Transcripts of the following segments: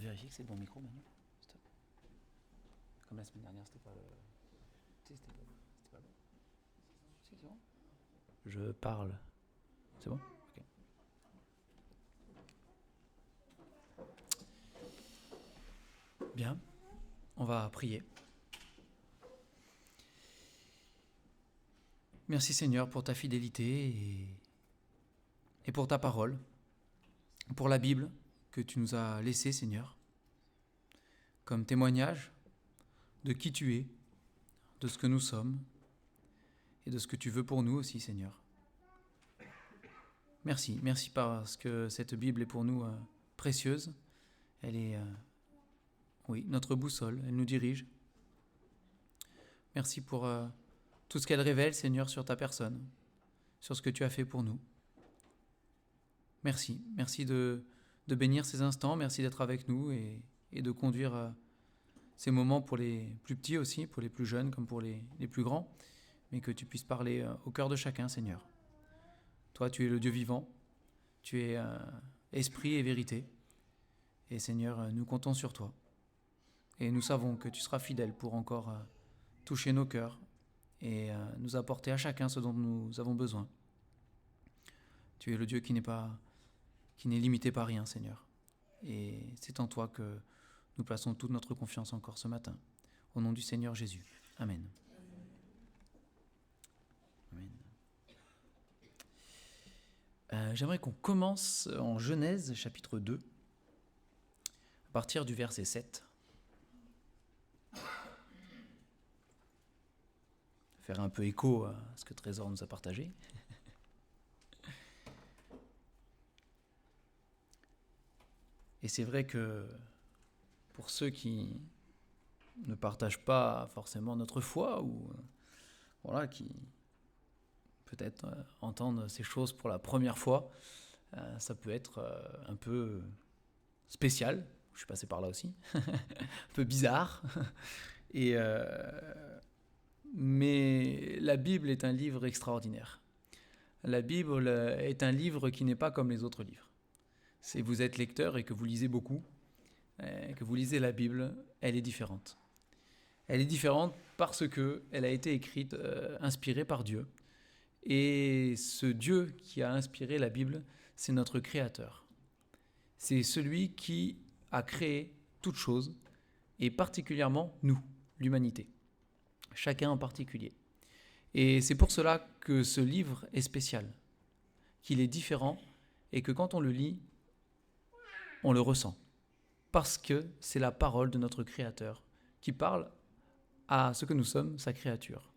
peux vérifier que c'est le bon micro maintenant? Stop. Comme la semaine dernière, c'était pas le. Si, c'était pas bon. Si, c'est bon. Je parle. C'est bon? Ok. Bien. On va prier. Merci Seigneur pour ta fidélité et pour ta parole, pour la Bible que tu nous as laissée, Seigneur, comme témoignage de qui tu es, de ce que nous sommes et de ce que tu veux pour nous aussi, Seigneur. Merci parce que cette Bible est pour nous précieuse. Elle est, oui, notre boussole, elle nous dirige. Merci pour tout ce qu'elle révèle, Seigneur, sur ta personne, sur ce que tu as fait pour nous. Merci de bénir ces instants, merci d'être avec nous et de conduire ces moments pour les plus petits aussi, pour les plus jeunes comme pour les plus grands, mais que tu puisses parler au cœur de chacun, Seigneur. Toi, tu es le Dieu vivant, tu es esprit et vérité, et Seigneur, nous comptons sur toi. Et nous savons que tu seras fidèle pour encore toucher nos cœurs et nous apporter à chacun ce dont nous avons besoin. Tu es le Dieu qui n'est limité par rien, Seigneur. Et c'est en toi que nous plaçons toute notre confiance encore ce matin. Au nom du Seigneur Jésus. Amen. Amen. J'aimerais qu'on commence en Genèse chapitre 2, à partir du verset 7. Faire un peu écho à ce que Trésor nous a partagé. Et c'est vrai que pour ceux qui ne partagent pas forcément notre foi ou voilà, qui peut-être entendent ces choses pour la première fois, ça peut être un peu spécial. Je suis passé par là aussi, un peu bizarre. Et mais la Bible est un livre extraordinaire. La Bible est un livre qui n'est pas comme les autres livres. Si vous êtes lecteur et que vous lisez beaucoup, que vous lisez la Bible, elle est différente. Elle est différente parce qu'elle a été écrite, inspirée par Dieu. Et ce Dieu qui a inspiré la Bible, c'est notre Créateur. C'est celui qui a créé toutes choses, et particulièrement nous, l'humanité. Chacun en particulier. Et c'est pour cela que ce livre est spécial, qu'il est différent, et que quand on le lit, on le ressent. Parce que c'est la parole de notre Créateur qui parle à ce que nous sommes, sa créature.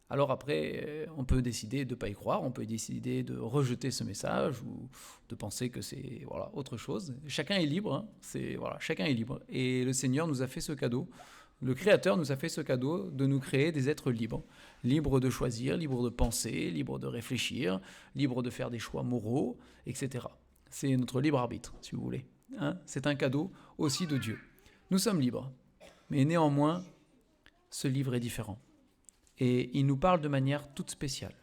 Alors après, on peut décider de ne pas y croire, on peut décider de rejeter ce message ou de penser que c'est autre chose. Chacun est libre, hein, chacun est libre. Et le Seigneur nous a fait ce cadeau, le Créateur nous a fait ce cadeau de nous créer des êtres libres. Libres de choisir, libres de penser, libres de réfléchir, libres de faire des choix moraux, etc. C'est notre libre arbitre, si vous voulez. Hein, c'est un cadeau aussi de Dieu. Nous sommes libres, mais néanmoins, ce livre est différent. Et il nous parle de manière toute spéciale.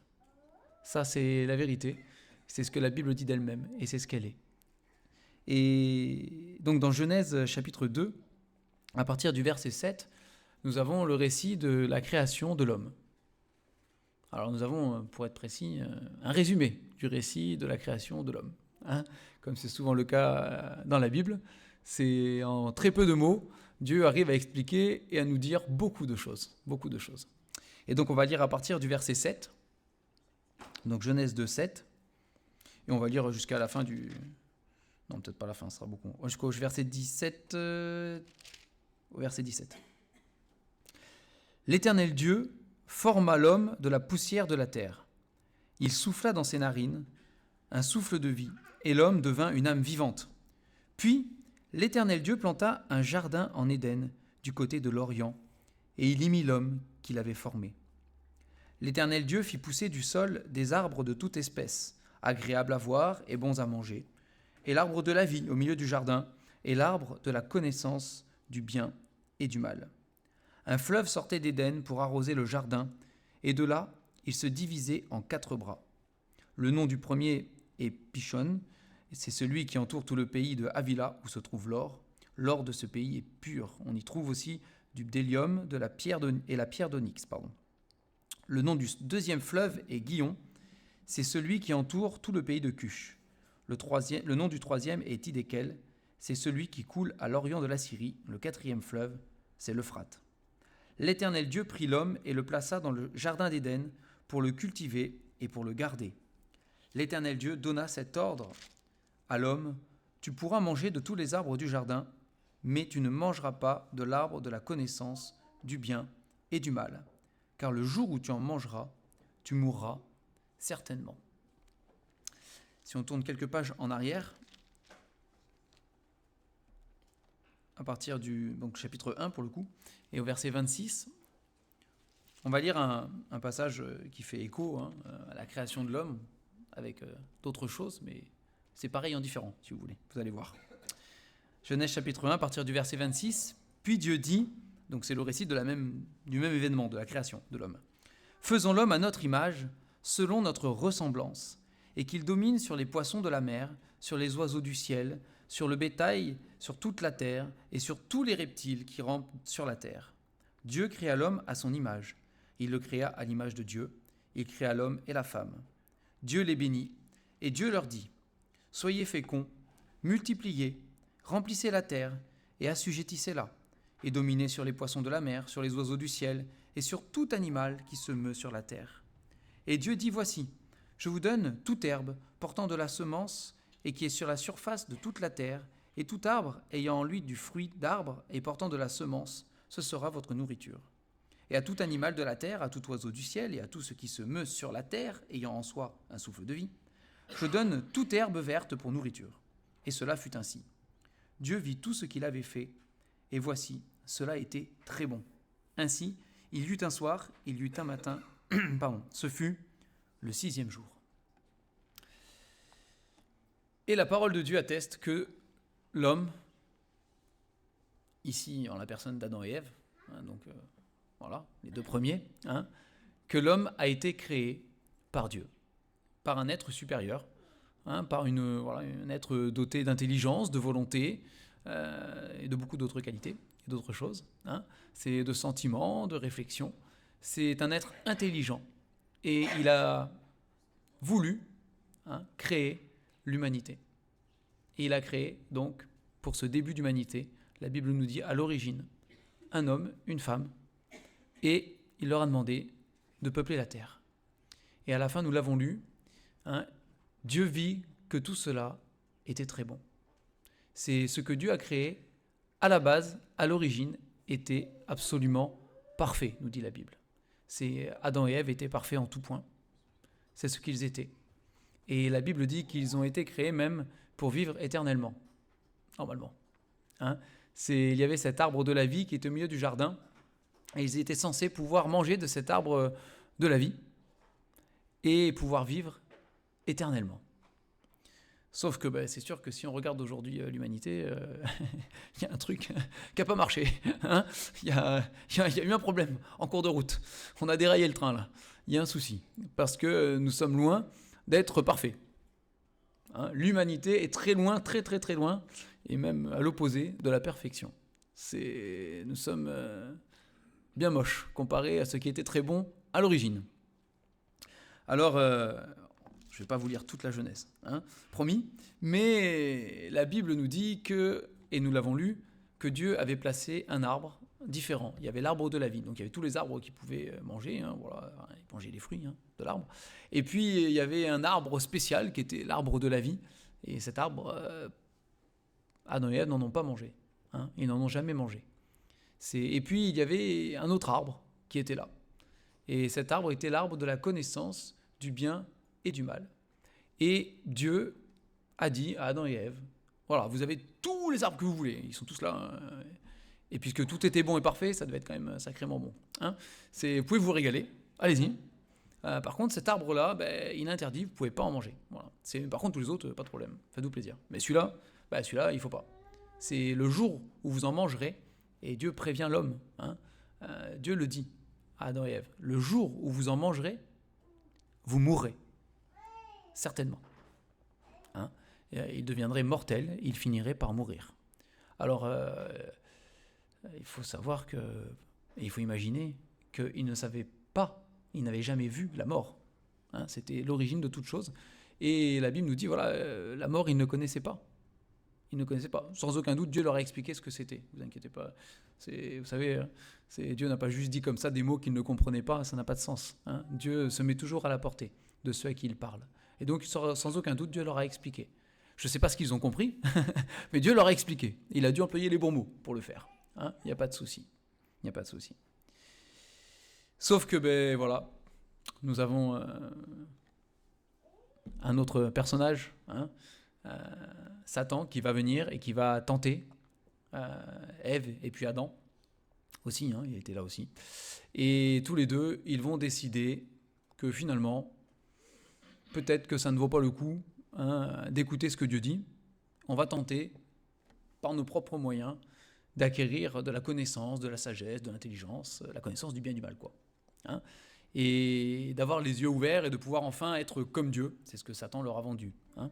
Ça, c'est la vérité. C'est ce que la Bible dit d'elle-même, et c'est ce qu'elle est. Et donc dans Genèse chapitre 2, à partir du verset 7, nous avons le récit de la création de l'homme. Alors nous avons, pour être précis, un résumé du récit de la création de l'homme. Hein, comme c'est souvent le cas dans la Bible, c'est en très peu de mots, Dieu arrive à expliquer et à nous dire beaucoup de choses. Et donc on va lire à partir du verset 7, donc Genèse 2, 7, et on va lire jusqu'à la fin du... Non, peut-être pas la fin, ce sera beaucoup. Jusqu'au verset 17... Au verset 17. L'Éternel Dieu forma l'homme de la poussière de la terre. Il souffla dans ses narines un souffle de vie, et l'homme devint une âme vivante. Puis l'Éternel Dieu planta un jardin en Éden, du côté de l'Orient, et il y mit l'homme qu'il avait formé. L'Éternel Dieu fit pousser du sol des arbres de toute espèce, agréables à voir et bons à manger, et l'arbre de la vie au milieu du jardin, et l'arbre de la connaissance du bien et du mal. Un fleuve sortait d'Éden pour arroser le jardin, et de là, il se divisait en 4 bras. Le nom du premier est Pishon, c'est celui qui entoure tout le pays de Havila où se trouve l'or. L'or de ce pays est pur. On y trouve aussi du bdellium et la pierre d'onyx. Le nom du deuxième fleuve est Gihon. C'est celui qui entoure tout le pays de Cush. Le nom du troisième est Hiddekel. C'est celui qui coule à l'orient de la Syrie. Le quatrième fleuve, c'est l'Euphrate. L'Éternel Dieu prit l'homme et le plaça dans le jardin d'Éden pour le cultiver et pour le garder. L'Éternel Dieu donna cet ordre à l'homme: tu pourras manger de tous les arbres du jardin, mais tu ne mangeras pas de l'arbre de la connaissance du bien et du mal, car le jour où tu en mangeras, tu mourras certainement. Si on tourne quelques pages en arrière, à partir du chapitre 1 pour le coup, et au verset 26, on va lire un passage qui fait écho à la création de l'homme, avec d'autres choses, mais c'est pareil en différent, si vous voulez, vous allez voir. Genèse chapitre 1, à partir du verset 26, « Puis Dieu dit », donc c'est le récit du même événement, de la création de l'homme, « Faisons l'homme à notre image, selon notre ressemblance, et qu'il domine sur les poissons de la mer, sur les oiseaux du ciel, sur le bétail, sur toute la terre, et sur tous les reptiles qui rampent sur la terre. Dieu créa l'homme à son image. Il le créa à l'image de Dieu. Il créa l'homme et la femme. Dieu les bénit, et Dieu leur dit, « Soyez féconds, multipliez, remplissez la terre, et assujettissez-la, et dominez sur les poissons de la mer, sur les oiseaux du ciel, et sur tout animal qui se meut sur la terre. Et Dieu dit, voici, je vous donne toute herbe portant de la semence, et qui est sur la surface de toute la terre, et tout arbre ayant en lui du fruit d'arbre et portant de la semence, ce sera votre nourriture. Et à tout animal de la terre, à tout oiseau du ciel, et à tout ce qui se meut sur la terre, ayant en soi un souffle de vie, je donne toute herbe verte pour nourriture. Et cela fut ainsi. Dieu vit tout ce qu'il avait fait, et voici, cela était très bon. Ainsi, il y eut un soir, il y eut un matin, ce fut le 6e jour. Et la parole de Dieu atteste que l'homme, ici en la personne d'Adam et Ève, voilà, les deux premiers, que l'homme a été créé par Dieu, par un être supérieur, par un être doté d'intelligence, de volonté et de beaucoup d'autres qualités et d'autres choses. C'est de sentiments, de réflexion. C'est un être intelligent et il a voulu créer l'humanité. Et il a créé donc, pour ce début d'humanité, la Bible nous dit à l'origine, un homme, une femme, et il leur a demandé de peupler la terre. Et à la fin, nous l'avons lu, Dieu vit que tout cela était très bon. C'est ce que Dieu a créé, à la base, à l'origine, était absolument parfait, nous dit la Bible. Adam et Ève étaient parfaits en tout point. C'est ce qu'ils étaient. Et la Bible dit qu'ils ont été créés même pour vivre éternellement, normalement. Il y avait cet arbre de la vie qui était au milieu du jardin, et ils étaient censés pouvoir manger de cet arbre de la vie et pouvoir vivre éternellement. Sauf que c'est sûr que si on regarde aujourd'hui l'humanité, il y a un truc qui n'a pas marché. Il y a eu un problème en cours de route. On a déraillé le train là. Il y a un souci. Parce que nous sommes loin d'être parfaits. L'humanité est très loin, très très très loin, et même à l'opposé de la perfection. Nous sommes bien moches comparé à ce qui était très bon à l'origine. Alors, je ne vais pas vous lire toute la Genèse, promis, mais la Bible nous dit que, et nous l'avons lu, que Dieu avait placé un arbre différent. Il y avait l'arbre de la vie, donc il y avait tous les arbres qu'ils pouvaient manger, ils mangeaient les fruits de l'arbre. Et puis il y avait un arbre spécial qui était l'arbre de la vie, et cet arbre, Adam et Ève n'en ont pas mangé, ils n'en ont jamais mangé. Et puis il y avait un autre arbre qui était là, et cet arbre était l'arbre de la connaissance du bien et du mal. Et Dieu a dit à Adam et Ève, voilà, vous avez tous les arbres que vous voulez, ils sont tous là, et puisque tout était bon et parfait, ça devait être quand même sacrément bon. Vous pouvez vous régaler, allez-y. Par contre, cet arbre-là, il est interdit, vous ne pouvez pas en manger. Voilà. Par contre, tous les autres, pas de problème, faites-vous plaisir. Mais celui-là, il ne faut pas. C'est le jour où vous en mangerez, et Dieu prévient l'homme. Dieu le dit à Adam et Ève, le jour où vous en mangerez, vous mourrez. Certainement. Il deviendrait mortel, il finirait par mourir. Alors, il faut savoir que, et il faut imaginer qu'il ne savait pas, il n'avait jamais vu la mort. Hein, c'était l'origine de toute chose. Et la Bible nous dit, voilà, la mort, il ne connaissait pas. Il ne connaissait pas. Sans aucun doute, Dieu leur a expliqué ce que c'était. Vous inquiétez pas. Vous savez, Dieu n'a pas juste dit comme ça des mots qu'il ne comprenait pas, ça n'a pas de sens. Hein. Dieu se met toujours à la portée de ceux à qui il parle. Et donc, sans aucun doute, Dieu leur a expliqué. Je ne sais pas ce qu'ils ont compris, mais Dieu leur a expliqué. Il a dû employer les bons mots pour le faire. Hein. Il n'y a pas de souci. Il n'y a pas de souci. Sauf que, ben voilà, nous avons un autre personnage, hein, Satan, qui va venir et qui va tenter Ève et puis Adam aussi, hein, il était là aussi. Et tous les deux, ils vont décider que finalement, peut-être que ça ne vaut pas le coup, hein, d'écouter ce que Dieu dit. On va tenter, par nos propres moyens, d'acquérir de la connaissance, de la sagesse, de l'intelligence, la connaissance du bien et du mal, quoi. Hein, et d'avoir les yeux ouverts et de pouvoir enfin être comme Dieu. C'est ce que Satan leur a vendu. Hein.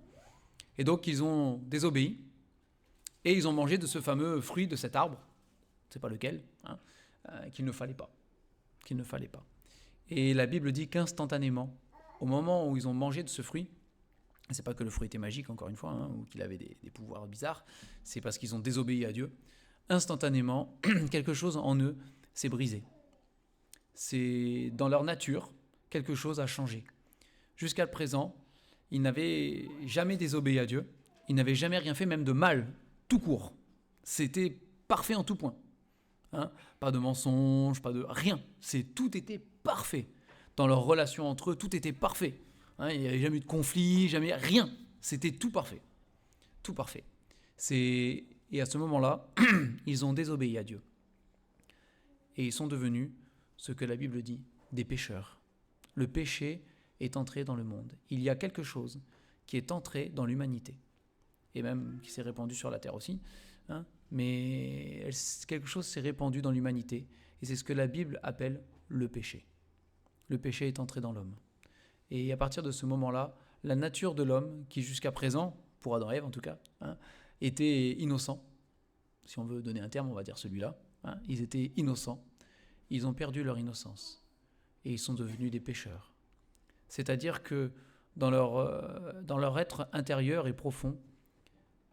Et donc, ils ont désobéi et ils ont mangé de ce fameux fruit de cet arbre, je ne sais pas lequel, hein, qu'il ne fallait pas. Qu'il ne fallait pas. Et la Bible dit qu'instantanément, au moment où ils ont mangé de ce fruit, c'est pas que le fruit était magique, encore une fois, hein, ou qu'il avait des pouvoirs bizarres, c'est parce qu'ils ont désobéi à Dieu. Instantanément, quelque chose en eux s'est brisé. C'est dans leur nature, quelque chose a changé. Jusqu'à présent, ils n'avaient jamais désobéi à Dieu, ils n'avaient jamais rien fait, même de mal, tout court. C'était parfait en tout point. Hein, pas de mensonge, pas de rien. Tout était parfait. Dans leur relation entre eux, tout était parfait. Hein, il n'y avait jamais eu de conflit, jamais rien. C'était tout parfait. Tout parfait. Et à ce moment-là, ils ont désobéi à Dieu. Et ils sont devenus, ce que la Bible dit, des pécheurs. Le péché est entré dans le monde. Il y a quelque chose qui est entré dans l'humanité. Et même qui s'est répandu sur la terre aussi. Hein, mais quelque chose s'est répandu dans l'humanité. Et c'est ce que la Bible appelle le péché. Le péché est entré dans l'homme. Et à partir de ce moment-là, la nature de l'homme, qui jusqu'à présent, pour Adam et Ève en tout cas, hein, était innocent. Si on veut donner un terme, on va dire celui-là. Hein, ils étaient innocents. Ils ont perdu leur innocence. Et ils sont devenus des pécheurs. C'est-à-dire que dans leur être intérieur et profond,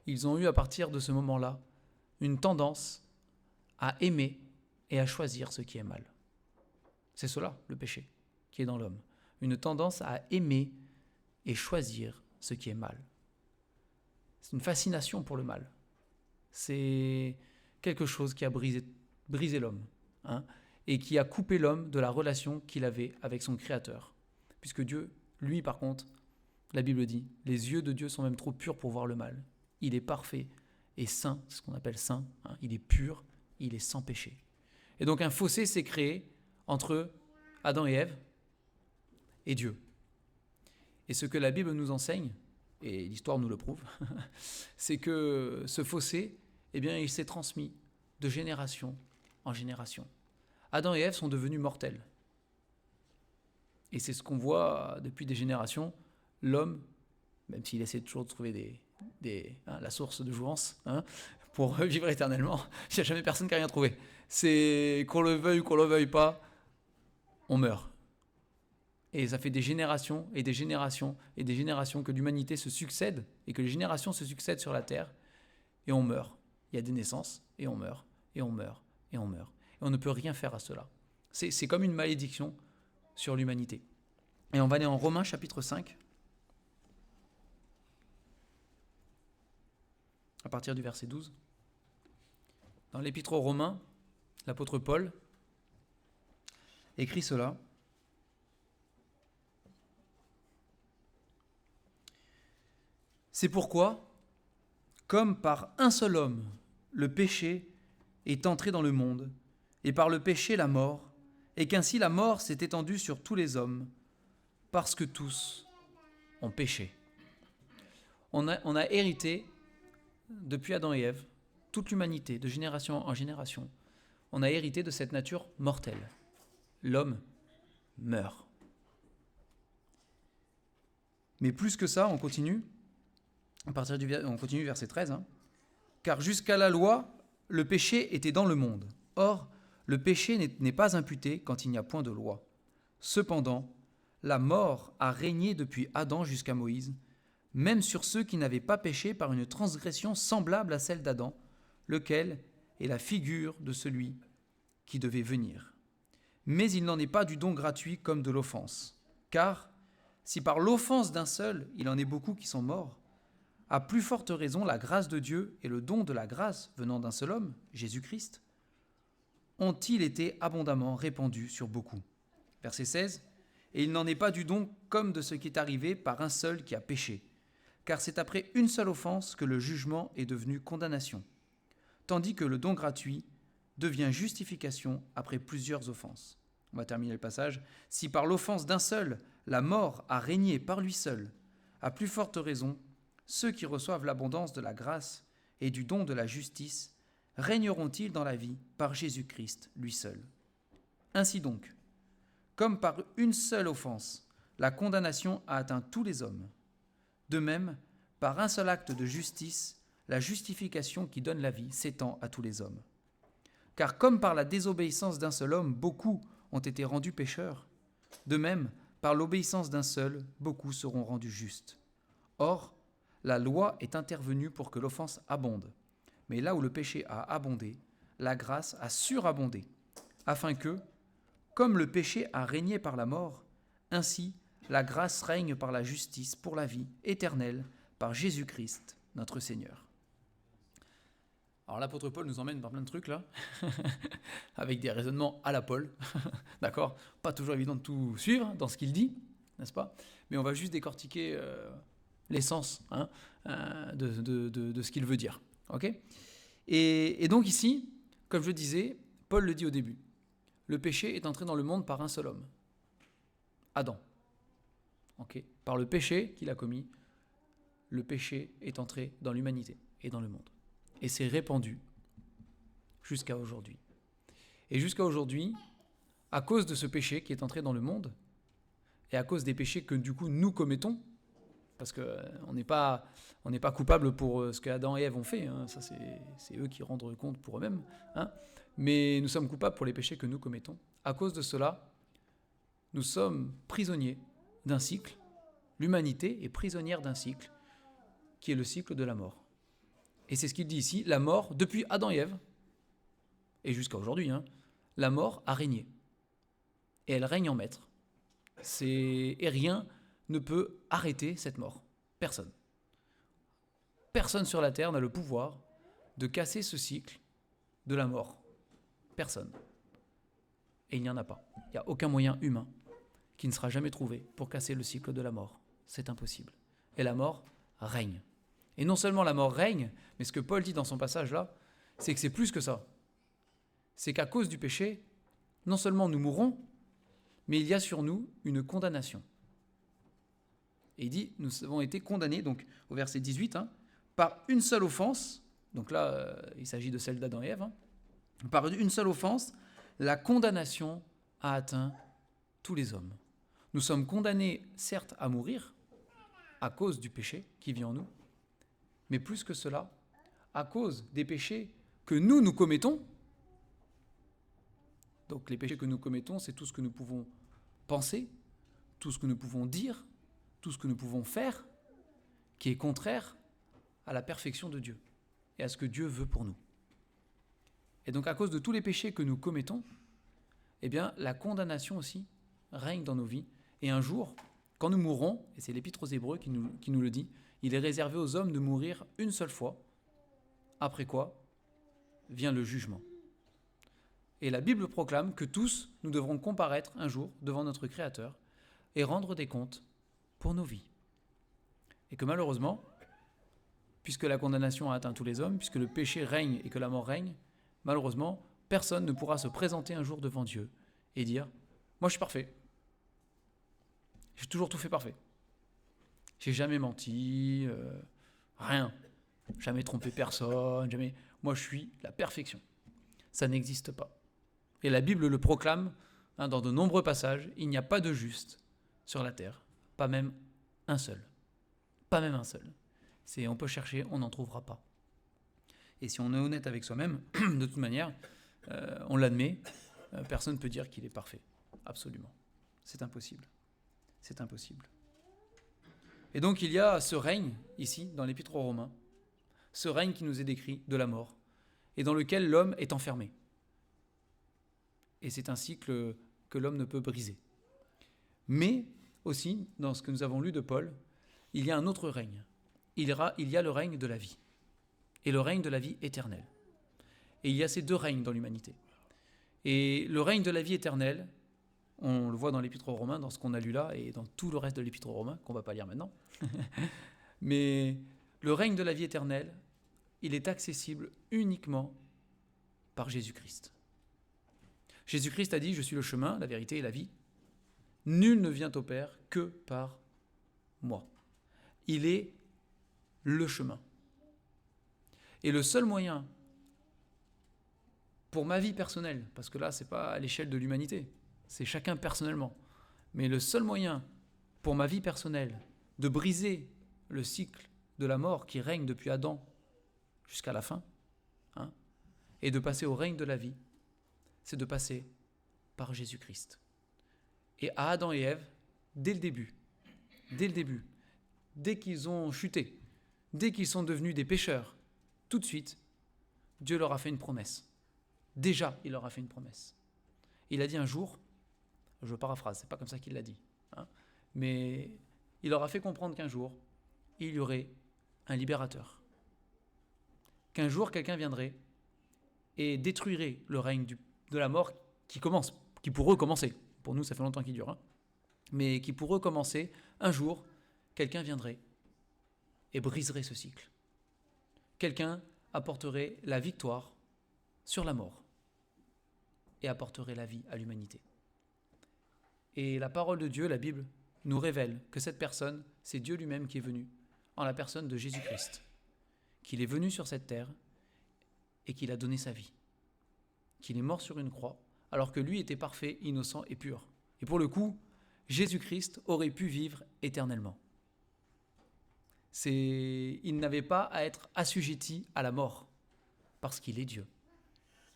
ils ont eu à partir de ce moment-là une tendance à aimer et à choisir ce qui est mal. C'est cela, le péché, qui est dans l'homme. Une tendance à aimer et choisir ce qui est mal. C'est une fascination pour le mal. C'est quelque chose qui a brisé l'homme, hein, et qui a coupé l'homme de la relation qu'il avait avec son Créateur. Puisque Dieu, lui par contre, la Bible dit, les yeux de Dieu sont même trop purs pour voir le mal. Il est parfait et saint, c'est ce qu'on appelle saint, hein, il est pur, il est sans péché. Et donc un fossé s'est créé entre Adam et Ève et Dieu. Et ce que la Bible nous enseigne, et l'histoire nous le prouve, c'est que ce fossé, eh bien, il s'est transmis de génération en génération. Adam et Ève sont devenus mortels. Et c'est ce qu'on voit depuis des générations. L'homme, même s'il essaie toujours de trouver la source de jouance, hein, pour vivre éternellement, il n'y a jamais personne qui a rien trouvé. C'est qu'on le veuille ou qu'on ne le veuille pas, on meurt. Et ça fait des générations et des générations et des générations que l'humanité se succède et que les générations se succèdent sur la terre et on meurt. Il y a des naissances et on meurt, et on meurt, et on meurt. Et on ne peut rien faire à cela. C'est comme une malédiction sur l'humanité. Et on va aller en Romains chapitre 5, à partir du verset 12. Dans l'épître aux Romains, l'apôtre Paul écrit cela. C'est pourquoi, comme par un seul homme, le péché est entré dans le monde, et par le péché la mort, et qu'ainsi la mort s'est étendue sur tous les hommes, parce que tous ont péché. On a hérité, depuis Adam et Ève, toute l'humanité, de génération en génération, on a hérité de cette nature mortelle. L'homme meurt. Mais plus que ça, on continue, on continue verset 13, hein. Car jusqu'à la loi, le péché était dans le monde. Or, le péché n'est pas imputé quand il n'y a point de loi. Cependant, la mort a régné depuis Adam jusqu'à Moïse, même sur ceux qui n'avaient pas péché par une transgression semblable à celle d'Adam, lequel est la figure de celui qui devait venir. Mais il n'en est pas du don gratuit comme de l'offense. Car, si par l'offense d'un seul, il en est beaucoup qui sont morts, à plus forte raison, la grâce de Dieu et le don de la grâce venant d'un seul homme, Jésus-Christ, ont-ils été abondamment répandus sur beaucoup. Verset 16. Et il n'en est pas du don comme de ce qui est arrivé par un seul qui a péché. Car c'est après une seule offense que le jugement est devenu condamnation, tandis que le don gratuit devient justification après plusieurs offenses. On va terminer le passage. Si par l'offense d'un seul, la mort a régné par lui seul, à plus forte raison, ceux qui reçoivent l'abondance de la grâce et du don de la justice régneront-ils dans la vie par Jésus-Christ lui seul. Ainsi donc, comme par une seule offense, la condamnation a atteint tous les hommes, de même, par un seul acte de justice, la justification qui donne la vie s'étend à tous les hommes. Car comme par la désobéissance d'un seul homme, beaucoup ont été rendus pécheurs, de même, par l'obéissance d'un seul, beaucoup seront rendus justes. Or, la loi est intervenue pour que l'offense abonde. Mais là où le péché a abondé, la grâce a surabondé, afin que, comme le péché a régné par la mort, ainsi la grâce règne par la justice pour la vie éternelle par Jésus-Christ, notre Seigneur. Alors l'apôtre Paul nous emmène par plein de trucs là, avec des raisonnements à la Paul, d'accord ? Pas toujours évident de tout suivre dans ce qu'il dit, n'est-ce pas ? Mais on va juste décortiquer l'essence de ce qu'il veut dire. Okay ? Et donc ici, comme je le disais, Paul le dit au début, le péché est entré dans le monde par un seul homme, Adam. Okay ? Par le péché qu'il a commis, le péché est entré dans l'humanité et dans le monde. Et c'est répandu jusqu'à aujourd'hui. Et jusqu'à aujourd'hui, à cause de ce péché qui est entré dans le monde, et à cause des péchés que du coup nous commettons, parce qu'on n'est pas coupable pour ce qu'Adam et Ève ont fait, hein, ça c'est eux qui rendent compte pour eux-mêmes, hein, mais nous sommes coupables pour les péchés que nous commettons. À cause de cela, nous sommes prisonniers d'un cycle, l'humanité est prisonnière d'un cycle, qui est le cycle de la mort. Et c'est ce qu'il dit ici, la mort, depuis Adam et Ève, et jusqu'à aujourd'hui, hein, la mort a régné. Et elle règne en maître. Et rien ne peut arrêter cette mort. Personne. Personne sur la terre n'a le pouvoir de casser ce cycle de la mort. Personne. Et il n'y en a pas. Il n'y a aucun moyen humain qui ne sera jamais trouvé pour casser le cycle de la mort. C'est impossible. Et la mort règne. Et non seulement la mort règne, mais ce que Paul dit dans son passage là, c'est que c'est plus que ça. C'est qu'à cause du péché, non seulement nous mourrons, mais il y a sur nous une condamnation. Et il dit, nous avons été condamnés, donc au verset 18, par une seule offense, donc là il s'agit de celle d'Adam et Ève, par une seule offense, la condamnation a atteint tous les hommes. Nous sommes condamnés certes à mourir, à cause du péché qui vit en nous, mais plus que cela, à cause des péchés que nous commettons. Donc les péchés que nous commettons, c'est tout ce que nous pouvons penser, tout ce que nous pouvons dire, tout ce que nous pouvons faire, qui est contraire à la perfection de Dieu et à ce que Dieu veut pour nous. Et donc à cause de tous les péchés que nous commettons, eh bien la condamnation aussi règne dans nos vies. Et un jour, quand nous mourrons, et c'est l'Épître aux Hébreux qui nous le dit, il est réservé aux hommes de mourir une seule fois, après quoi vient le jugement. Et la Bible proclame que tous, nous devrons comparaître un jour devant notre Créateur et rendre des comptes pour nos vies. Et que malheureusement, puisque la condamnation a atteint tous les hommes, puisque le péché règne et que la mort règne, malheureusement, personne ne pourra se présenter un jour devant Dieu et dire « Moi, je suis parfait. J'ai toujours tout fait parfait. J'ai jamais menti, rien. Jamais trompé personne, jamais... Moi, je suis la perfection. » Ça n'existe pas. Et la Bible le proclame dans de nombreux passages. Il n'y a pas de juste sur la terre. Pas même un seul. Pas même un seul. On peut chercher, on n'en trouvera pas. Et si on est honnête avec soi-même, de toute manière, on l'admet, personne ne peut dire qu'il est parfait. Absolument. C'est impossible. C'est impossible. Et donc il y a ce règne, ici, dans l'Épître aux Romains, ce règne qui nous est décrit de la mort, et dans lequel l'homme est enfermé. Et c'est un cycle que l'homme ne peut briser. Mais aussi, dans ce que nous avons lu de Paul, il y a un autre règne. Il y a le règne de la vie, et le règne de la vie éternelle. Et il y a ces deux règnes dans l'humanité. Et le règne de la vie éternelle, on le voit dans l'Épître aux Romains, dans ce qu'on a lu là, et dans tout le reste de l'Épître aux Romains, qu'on ne va pas lire maintenant. Mais le règne de la vie éternelle, il est accessible uniquement par Jésus-Christ. Jésus-Christ a dit « Je suis le chemin, la vérité et la vie. Nul ne vient au Père que par moi. » Il est le chemin. Et le seul moyen pour ma vie personnelle, parce que là, ce n'est pas à l'échelle de l'humanité, c'est chacun personnellement, mais le seul moyen pour ma vie personnelle de briser le cycle de la mort qui règne depuis Adam jusqu'à la fin, et de passer au règne de la vie, c'est de passer par Jésus-Christ. Et à Adam et Ève, dès le début, dès qu'ils ont chuté, dès qu'ils sont devenus des pécheurs, tout de suite, Dieu leur a fait une promesse. Déjà, il leur a fait une promesse. Il a dit un jour, je paraphrase, c'est pas comme ça qu'il l'a dit, mais il leur a fait comprendre qu'un jour, il y aurait un libérateur. Qu'un jour, quelqu'un viendrait et détruirait le règne de la mort qui commence, qui pour eux commençait. Pour nous, ça fait longtemps qu'il dure, mais qui pour eux commençait. Un jour, quelqu'un viendrait et briserait ce cycle. Quelqu'un apporterait la victoire sur la mort et apporterait la vie à l'humanité. Et la parole de Dieu, la Bible, nous révèle que cette personne, c'est Dieu lui-même qui est venu, en la personne de Jésus-Christ, qu'il est venu sur cette terre et qu'il a donné sa vie, qu'il est mort sur une croix, alors que lui était parfait, innocent et pur. Et pour le coup, Jésus-Christ aurait pu vivre éternellement. Il n'avait pas à être assujetti à la mort, parce qu'il est Dieu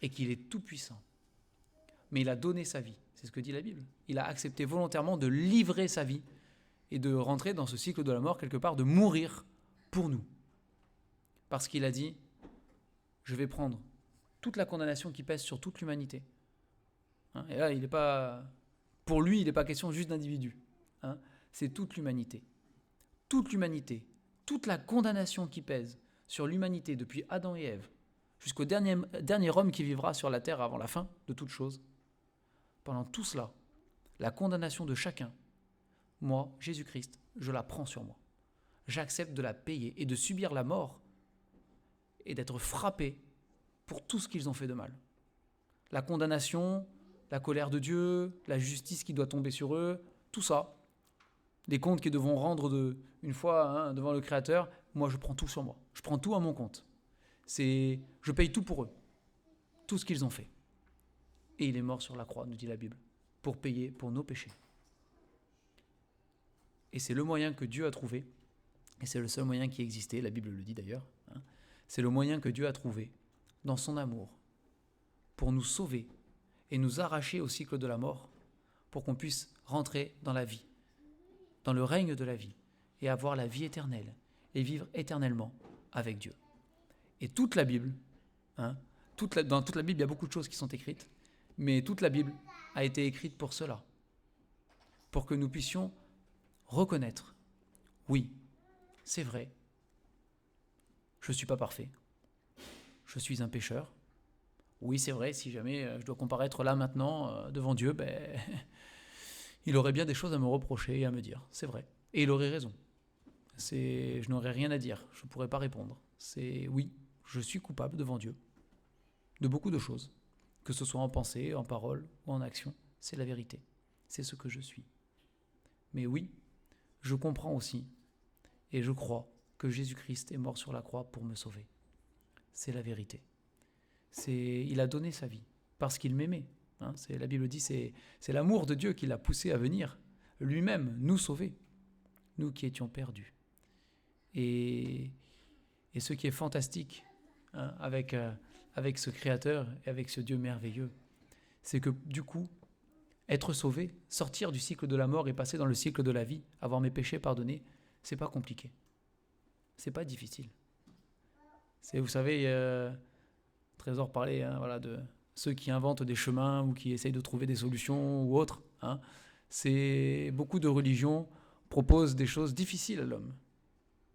et qu'il est tout-puissant. Mais il a donné sa vie, c'est ce que dit la Bible. Il a accepté volontairement de livrer sa vie et de rentrer dans ce cycle de la mort quelque part, de mourir pour nous. Parce qu'il a dit, je vais prendre toute la condamnation qui pèse sur toute l'humanité. Et là, pour lui, il n'est pas question juste d'individus. C'est toute l'humanité. Toute l'humanité, toute la condamnation qui pèse sur l'humanité depuis Adam et Ève, jusqu'au dernier homme qui vivra sur la terre avant la fin de toute chose. Pendant tout cela, la condamnation de chacun, moi, Jésus-Christ, je la prends sur moi. J'accepte de la payer et de subir la mort et d'être frappé pour tout ce qu'ils ont fait de mal. La condamnation, la colère de Dieu, la justice qui doit tomber sur eux, tout ça, les comptes qu'ils devront rendre une fois devant le Créateur, moi je prends tout sur moi. Je prends tout à mon compte. Je paye tout pour eux, tout ce qu'ils ont fait. Et il est mort sur la croix, nous dit la Bible, pour payer pour nos péchés. Et c'est le moyen que Dieu a trouvé, et c'est le seul moyen qui existait, la Bible le dit d'ailleurs, c'est le moyen que Dieu a trouvé dans son amour pour nous sauver et nous arracher au cycle de la mort, pour qu'on puisse rentrer dans la vie, dans le règne de la vie, et avoir la vie éternelle, et vivre éternellement avec Dieu. Et toute la Bible, dans toute la Bible, il y a beaucoup de choses qui sont écrites, mais toute la Bible a été écrite pour cela, pour que nous puissions reconnaître, oui, c'est vrai, je ne suis pas parfait, je suis un pécheur. Oui, c'est vrai, si jamais je dois comparaître là maintenant devant Dieu, il aurait bien des choses à me reprocher et à me dire, c'est vrai. Et il aurait raison. Je n'aurais rien à dire, je ne pourrais pas répondre. Oui, je suis coupable devant Dieu de beaucoup de choses, que ce soit en pensée, en parole ou en action, c'est la vérité. C'est ce que je suis. Mais oui, je comprends aussi et je crois que Jésus-Christ est mort sur la croix pour me sauver. C'est la vérité. Il a donné sa vie parce qu'il m'aimait. La Bible dit c'est l'amour de Dieu qui l'a poussé à venir lui-même nous sauver, nous qui étions perdus. Et ce qui est fantastique hein, avec ce Créateur et avec ce Dieu merveilleux, c'est que du coup, être sauvé, sortir du cycle de la mort et passer dans le cycle de la vie, avoir mes péchés pardonnés, c'est pas compliqué. C'est pas difficile. Vous savez, Trésor parlait voilà, de ceux qui inventent des chemins ou qui essayent de trouver des solutions ou autres. Hein. Beaucoup de religions proposent des choses difficiles à l'homme.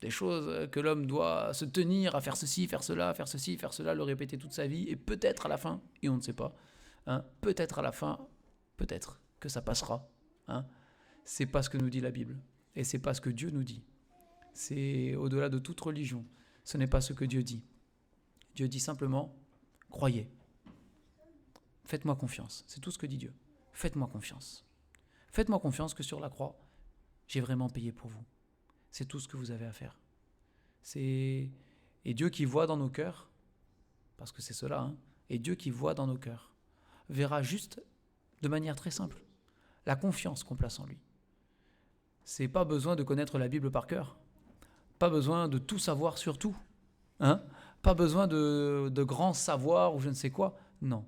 Des choses que l'homme doit se tenir à faire ceci, faire cela, faire ceci, faire cela, le répéter toute sa vie, et peut-être à la fin, et on ne sait pas, hein, peut-être à la fin, peut-être que ça passera. Hein. C'est pas ce que nous dit la Bible, et c'est pas ce que Dieu nous dit. C'est au-delà de toute religion. Ce n'est pas ce que Dieu dit. Dieu dit simplement, croyez. Faites-moi confiance. C'est tout ce que dit Dieu. Faites-moi confiance. Faites-moi confiance que sur la croix, j'ai vraiment payé pour vous. C'est tout ce que vous avez à faire. Et Dieu qui voit dans nos cœurs, parce que c'est cela, hein, et Dieu qui voit dans nos cœurs, verra juste, de manière très simple, la confiance qu'on place en lui. C'est pas besoin de connaître la Bible par cœur, pas besoin de tout savoir sur tout, hein, pas besoin de grands savoirs ou je ne sais quoi, non.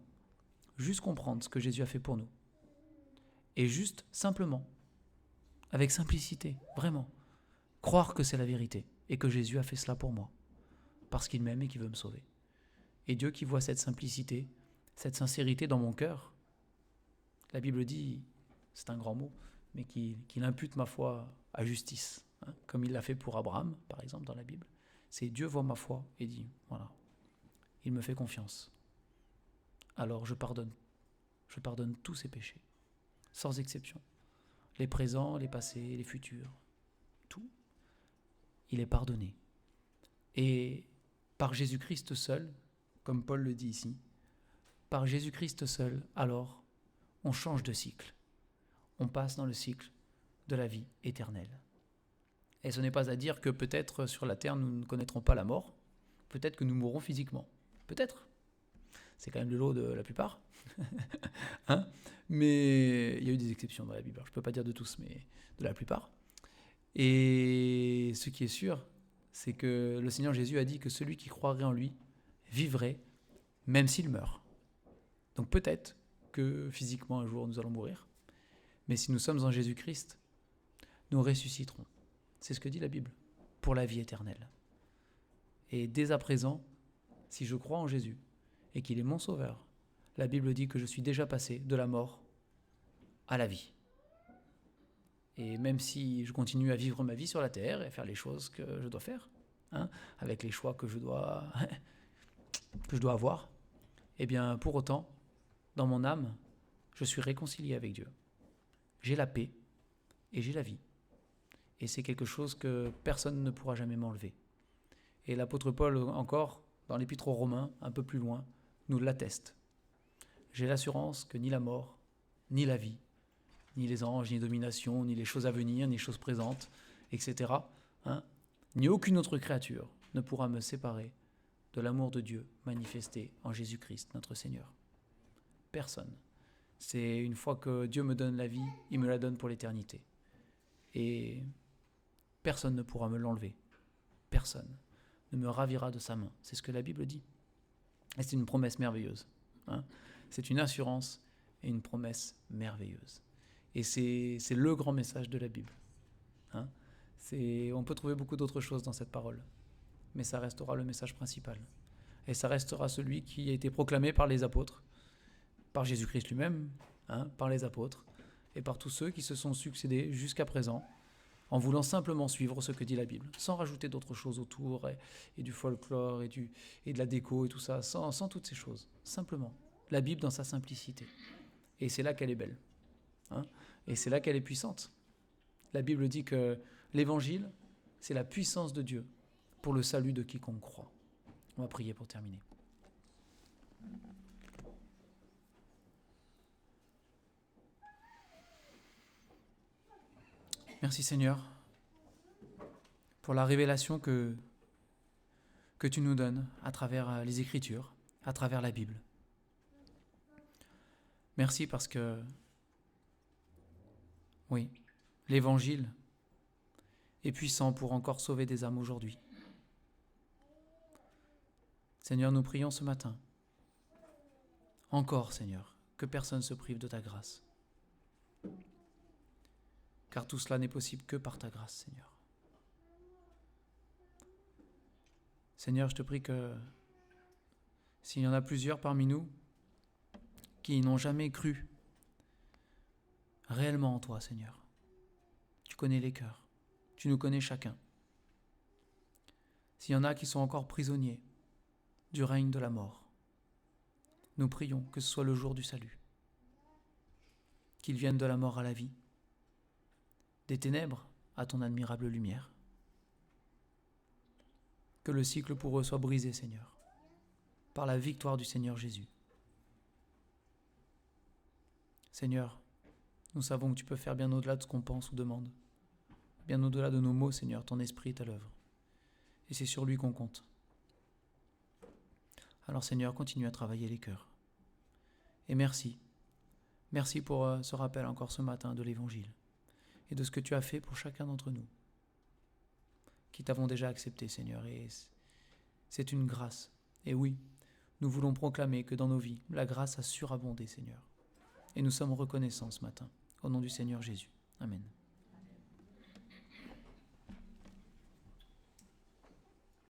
Juste comprendre ce que Jésus a fait pour nous. Et juste, simplement, avec simplicité, vraiment, croire que c'est la vérité et que Jésus a fait cela pour moi, parce qu'il m'aime et qu'il veut me sauver. Et Dieu qui voit cette simplicité, cette sincérité dans mon cœur, la Bible dit, c'est un grand mot, mais qu'il impute ma foi à justice, hein, comme il l'a fait pour Abraham, par exemple, dans la Bible. C'est Dieu voit ma foi et dit, voilà, il me fait confiance. Alors je pardonne tous ses péchés, sans exception. Les présents, les passés, les futurs, tout. Il est pardonné. Et par Jésus-Christ seul, comme Paul le dit ici, par Jésus-Christ seul, alors, on change de cycle. On passe dans le cycle de la vie éternelle. Et ce n'est pas à dire que peut-être sur la terre, nous ne connaîtrons pas la mort. Peut-être que nous mourrons physiquement. Peut-être. C'est quand même le lot de la plupart. Hein, mais il y a eu des exceptions dans la Bible. Je ne peux pas dire de tous, mais de la plupart. Et ce qui est sûr, c'est que le Seigneur Jésus a dit que celui qui croirait en lui vivrait, même s'il meurt. Donc peut-être que physiquement un jour nous allons mourir, mais si nous sommes en Jésus-Christ, nous ressusciterons. C'est ce que dit la Bible, pour la vie éternelle. Et dès à présent, si je crois en Jésus et qu'il est mon sauveur, la Bible dit que je suis déjà passé de la mort à la vie. Et même si je continue à vivre ma vie sur la terre et à faire les choses que je dois faire, hein, avec les choix que je dois avoir, eh bien pour autant, dans mon âme, je suis réconcilié avec Dieu. J'ai la paix et j'ai la vie. Et c'est quelque chose que personne ne pourra jamais m'enlever. Et l'apôtre Paul encore, dans l'épître aux Romains, un peu plus loin, nous l'atteste. J'ai l'assurance que ni la mort, ni la vie, ni les anges, ni les dominations, ni les choses à venir, ni les choses présentes, etc., hein, ni aucune autre créature ne pourra me séparer de l'amour de Dieu manifesté en Jésus-Christ, notre Seigneur. Personne. C'est une fois que Dieu me donne la vie, il me la donne pour l'éternité. Et personne ne pourra me l'enlever. Personne ne me ravira de sa main. C'est ce que la Bible dit. Et c'est une promesse merveilleuse. Hein. C'est une assurance et une promesse merveilleuse. Et c'est le grand message de la Bible. Hein. On peut trouver beaucoup d'autres choses dans cette parole, mais ça restera le message principal. Et ça restera celui qui a été proclamé par les apôtres, par Jésus-Christ lui-même, hein, par les apôtres, et par tous ceux qui se sont succédés jusqu'à présent, en voulant simplement suivre ce que dit la Bible, sans rajouter d'autres choses autour, et du folklore, et de la déco, et tout ça, sans toutes ces choses. Simplement, la Bible dans sa simplicité. Et c'est là qu'elle est belle. Hein, et c'est là qu'elle est puissante. La Bible dit que l'évangile, c'est la puissance de Dieu pour le salut de quiconque croit. On va prier pour terminer. Merci Seigneur pour la révélation que tu nous donnes à travers les Écritures, à travers la Bible. Merci parce que, oui, l'Évangile est puissant pour encore sauver des âmes aujourd'hui. Seigneur, nous prions ce matin. Encore, Seigneur, que personne ne se prive de ta grâce. Car tout cela n'est possible que par ta grâce, Seigneur. Seigneur, je te prie que s'il y en a plusieurs parmi nous qui n'ont jamais cru réellement en toi, Seigneur, tu connais les cœurs, tu nous connais chacun. S'il y en a qui sont encore prisonniers du règne de la mort, nous prions que ce soit le jour du salut, qu'ils viennent de la mort à la vie, des ténèbres à ton admirable lumière. Que le cycle pour eux soit brisé, Seigneur, par la victoire du Seigneur Jésus. Seigneur, nous savons que tu peux faire bien au-delà de ce qu'on pense ou demande, bien au-delà de nos mots, Seigneur, ton esprit est à l'œuvre. Et c'est sur lui qu'on compte. Alors Seigneur, continue à travailler les cœurs. Et merci. Merci pour ce rappel encore ce matin de l'Évangile et de ce que tu as fait pour chacun d'entre nous, qui t'avons déjà accepté, Seigneur. Et c'est une grâce. Et oui, nous voulons proclamer que dans nos vies, la grâce a surabondé, Seigneur. Et nous sommes reconnaissants ce matin. Au nom du Seigneur Jésus. Amen.